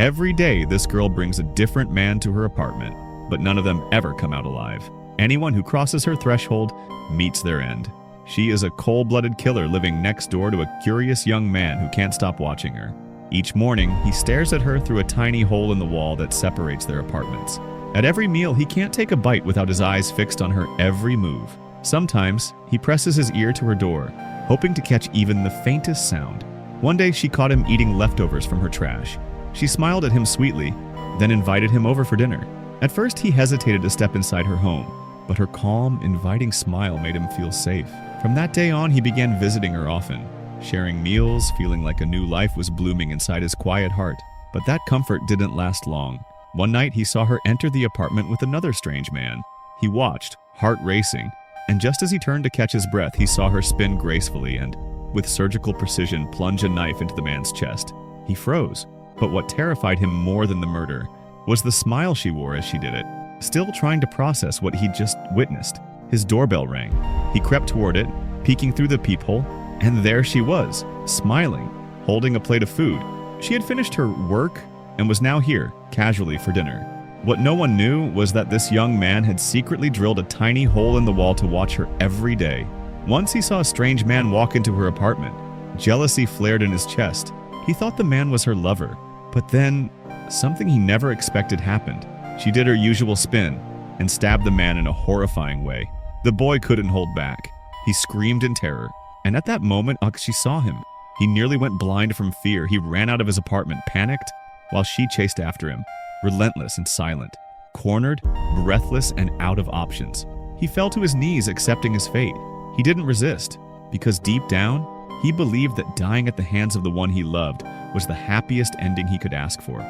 Every day, this girl brings a different man to her apartment, but none of them ever come out alive. Anyone who crosses her threshold meets their end. She is a cold-blooded killer living next door to a curious young man who can't stop watching her. Each morning, he stares at her through a tiny hole in the wall that separates their apartments. At every meal, he can't take a bite without his eyes fixed on her every move. Sometimes, he presses his ear to her door, hoping to catch even the faintest sound. One day, she caught him eating leftovers from her trash. She smiled at him sweetly, then invited him over for dinner. At first, he hesitated to step inside her home, but her calm, inviting smile made him feel safe. From that day on, he began visiting her often, sharing meals, feeling like a new life was blooming inside his quiet heart. But that comfort didn't last long. One night, he saw her enter the apartment with another strange man. He watched, heart racing, and just as he turned to catch his breath, he saw her spin gracefully and, with surgical precision, plunge a knife into the man's chest. He froze, but what terrified him more than the murder was the smile she wore as she did it. Still trying to process what he'd just witnessed, his doorbell rang. He crept toward it, peeking through the peephole, and there she was, smiling, holding a plate of food. She had finished her work and was now here, casually, for dinner. What no one knew was that this young man had secretly drilled a tiny hole in the wall to watch her every day. Once he saw a strange man walk into her apartment. Jealousy flared in his chest. He thought the man was her lover, but then something he never expected happened. She did her usual spin and stabbed the man in a horrifying way. The boy couldn't hold back. He screamed in terror, and at that moment, she saw him. He nearly went blind from fear. He ran out of his apartment, panicked, while she chased after him, relentless and silent, cornered, breathless, and out of options. He fell to his knees, accepting his fate. He didn't resist, because deep down, he believed that dying at the hands of the one he loved was the happiest ending he could ask for.